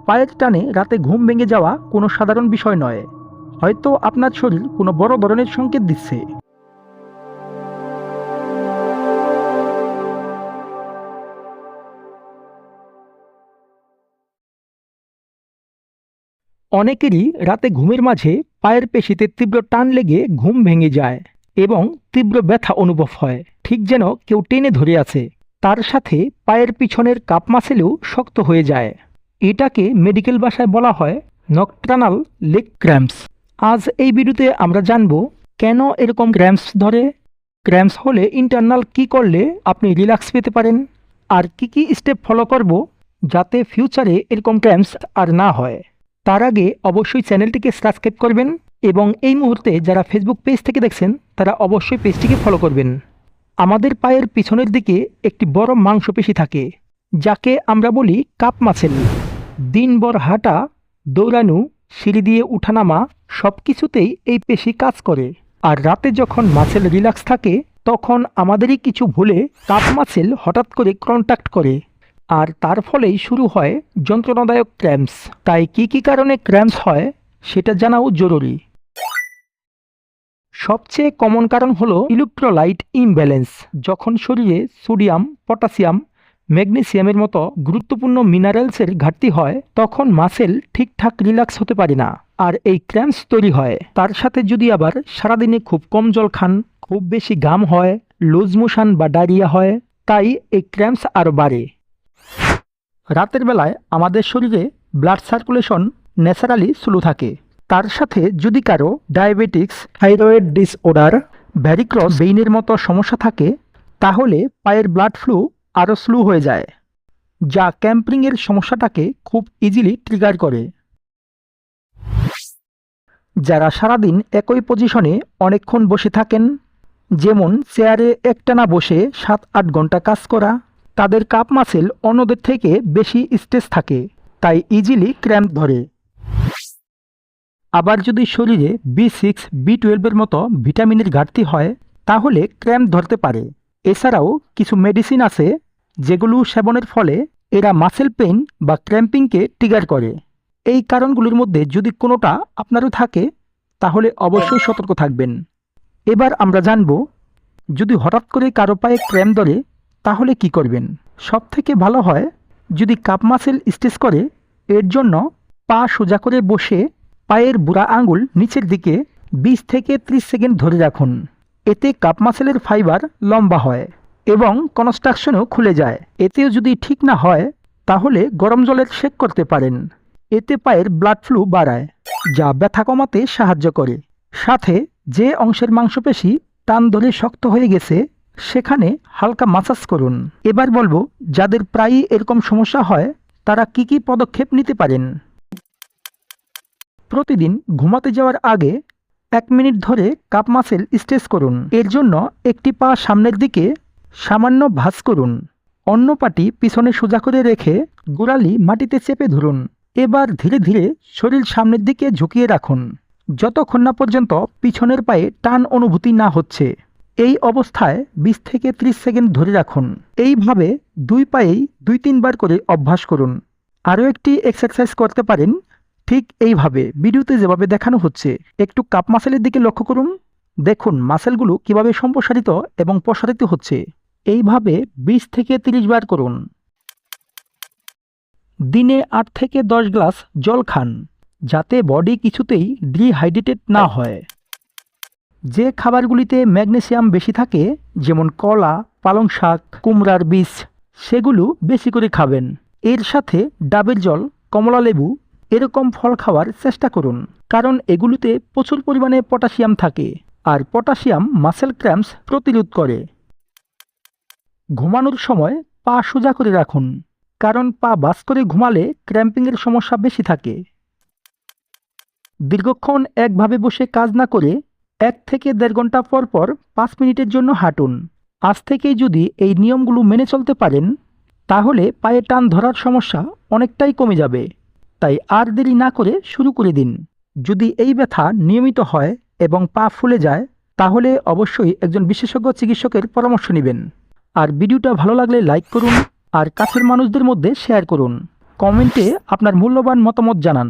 পায়ের টানে রাতে ঘুম ভেঙে যাওয়া কোনো সাধারণ বিষয় নয়। হয়তো আপনার শরীর কোনো বড় ধরনের সংকেত দিচ্ছে। অনেকেরই রাতে ঘুমের মাঝে পায়ের পেশিতে তীব্র টান লেগে ঘুম ভেঙে যায় এবং তীব্র ব্যথা অনুভব হয়, ঠিক যেন কেউ টেনে ধরে আছে। তার সাথে পায়ের পিছনের কাপ মাসেলও শক্ত হয়ে যায়। এটাকে মেডিকেল ভাষায় বলা হয় নকট্রানাল লেগ ক্র্যাম্পস। আজ এই ভিডিওতে আমরা জানব কেন এরকম ক্র্যাম্পস ধরে, ক্র্যাম্পস হলে ইন্টারনাল কি করলে আপনি রিল্যাক্স পেতে পারেন, আর কি স্টেপ ফলো করব যাতে ফিউচারে এরকম ক্র্যাম্পস আর না হয়। তার আগে অবশ্যই চ্যানেলটিকে সাবস্ক্রাইব করবেন এবং এই মুহূর্তে যারা ফেসবুক পেজ থেকে দেখছেন তারা অবশ্যই পেজটিকে ফলো করবেন। আমাদের পায়ের পিছনের দিকে একটি বড় মাংসপেশি থাকে যাকে আমরা বলি কাপ মাসেল। দিনভর হাঁটা, দৌড়ানো, সিঁড়ি দিয়ে উঠানামা সব কিছুতেই এই পেশি কাজ করে। আর রাতে যখন মাসেল রিল্যাক্স থাকে তখন আমাদেরই কিছু ভুলে কাপ মাসেল হঠাৎ করে কন্ট্যাক্ট করে, আর তার ফলেই শুরু হয় যন্ত্রণাদায়ক ক্র্যাম্পস। তাই কি কারণে ক্র্যাম্পস হয় সেটা জানাও জরুরি। সবচেয়ে কমন কারণ হলো ইলেকট্রোলাইট ইমব্যালেন্স। যখন শরীরে সোডিয়াম, পটাশিয়াম, ম্যাগনেসিয়ামের মতো গুরুত্বপূর্ণ মিনারেলসের ঘাটতি হয় তখন মাসেল ঠিকঠাক রিল্যাক্স হতে পারে না, আর এই ক্র্যাম্পস তৈরি হয়। তার সাথে যদি আবার সারাদিনে খুব কম জল খান, খুব বেশি ঘাম হয়, লুজ মোশন বা ডায়রিয়া হয়, তাই এই ক্র্যাম্পস আরও বাড়ে। রাতের বেলায় আমাদের শরীরে ব্লাড সার্কুলেশন ন্যাচারালি স্লো থাকে। তার সাথে যদি কারো ডায়াবেটিক্স, থাইরয়েড ডিসঅর্ডার, ভ্যারিক্রস ভেইনের মতো সমস্যা থাকে তাহলে পায়ের ব্লাড ফ্লো আরও স্লো হয়ে যায়, যা ক্র্যাম্পিংয়ের সমস্যাটাকে খুব ইজিলি ট্রিগার করে। যারা সারাদিন একই পজিশনে অনেকক্ষণ বসে থাকেন, যেমন চেয়ারে একটানা বসে 7-8 ঘন্টা কাজ করা, তাদের কাপ মাসেল অন্যদের থেকে বেশি স্ট্রেস থাকে, তাই ইজিলি ক্র্যাম্প ধরে। আবার যদি শরীরে B6, B12 মতো ভিটামিনের ঘাটতি হয় তাহলে ক্র্যাম্প ধরতে পারে। এছাড়াও কিছু মেডিসিন আছে যেগুলো সেবনের ফলে এরা মাসেল পেইন বা ক্র্যাম্পিংকে ট্রিগার করে। এই কারণগুলোর মধ্যে যদি কোনোটা আপনারও থাকে তাহলে অবশ্যই সতর্ক থাকবেন। এবার আমরা জানব যদি হঠাৎ করে কারো পায়ে ক্র্যাম্প ধরে তাহলে কি করবেন। সবথেকে ভালো হয় যদি কাপ মাসেল স্ট্রেস করে, এর জন্য পা সোজা করে বসে পায়ের বুড়া আঙুল নিচের দিকে 20 থেকে 30 সেকেন্ড ধরে রাখুন। এতে কাপ মাসেলের ফাইবার লম্বা হয় এবং কনস্ট্রাকশনও খুলে যায়। এতেও যদি ঠিক না হয় তাহলে গরম জলের সেক করতে পারেন। এতে পায়ের ব্লাড ফ্লো বাড়ায়, যা ব্যথা কমাতে সাহায্য করে। সাথে যে অংশের মাংসপেশি টান ধরে শক্ত হয়ে গেছে সেখানে হালকা মাসাজ করুন। এবার বলবো যাদের প্রায়ই এরকম সমস্যা হয় তারা কি পদক্ষেপ নিতে পারেন। প্রতিদিন ঘুমাতে যাওয়ার আগে 1 মিনিট ধরে কাপ মাসেল স্ট্রেচ করুন। এর জন্য একটি পা সামনের দিকে সামান্য ভাঁজ করুন, অন্য পাটি পিছনে সোজা করে রেখে গোড়ালি মাটিতে চেপে ধরুন। এবার ধীরে ধীরে শরীর সামনের দিকে ঝুঁকিয়ে রাখুন যতক্ষণ না পর্যন্ত পিছনের পায়ে টান অনুভূতি না হচ্ছে। এই অবস্থায় 20 থেকে 30 সেকেন্ড ধরে রাখুন। এইভাবে দুই পায়েই 2-3 বার করে অভ্যাস করুন। আরও একটি এক্সারসাইজ করতে পারেন ঠিক এইভাবে ভিডিওতে যেভাবে দেখানো হচ্ছে। একটু কাপ মাসেলের দিকে লক্ষ্য করুন, দেখুন মাসেলগুলো কিভাবে সম্প্রসারিত এবং প্রসারিত হচ্ছে। এইভাবে 20 থেকে 30 বার করুন। দিনে 8 থেকে 10 গ্লাস জল খান যাতে বডি কিছুতেই ডিহাইড্রেটেড না হয়। যে খাবারগুলিতে ম্যাগনেসিয়াম বেশি থাকে যেমন কলা, পালং শাক, কুমড়ার বীজ, সেগুলো বেশি করে খাবেন। এর সাথে ডাবের জল, কমলা লেবু এরকম ফল খাওয়ার চেষ্টা করুন, কারণ এগুলোতে প্রচুর পরিমাণে পটাশিয়াম থাকে, আর পটাশিয়াম মাসেল ক্র্যাম্পস প্রতিরোধ করে। ঘুমানোর সময় পা সোজা করে রাখুন, কারণ পা বাস করে ঘুমালে ক্র্যাম্পিংয়ের সমস্যা বেশি থাকে। দীর্ঘক্ষণ একভাবে বসে কাজ না করে 1 থেকে 1.5 ঘন্টা পর পর 5 মিনিটের জন্য হাঁটুন। আজ থেকেই যদি এই নিয়মগুলো মেনে চলতে পারেন তাহলে পায়ে টান ধরার সমস্যা অনেকটাই কমে যাবে। তাই আর দেরি না করে শুরু করে দিন। যদি এই ব্যথা নিয়মিত হয় এবং পা ফুলে যায় তাহলে অবশ্যই একজন বিশেষজ্ঞ চিকিৎসকের পরামর্শ নেবেন। আর ভিডিওটা ভালো লাগলে লাইক করুন আর কাছের মানুষদের মধ্যে শেয়ার করুন। কমেন্টে আপনার মূল্যবান মতামত জানান।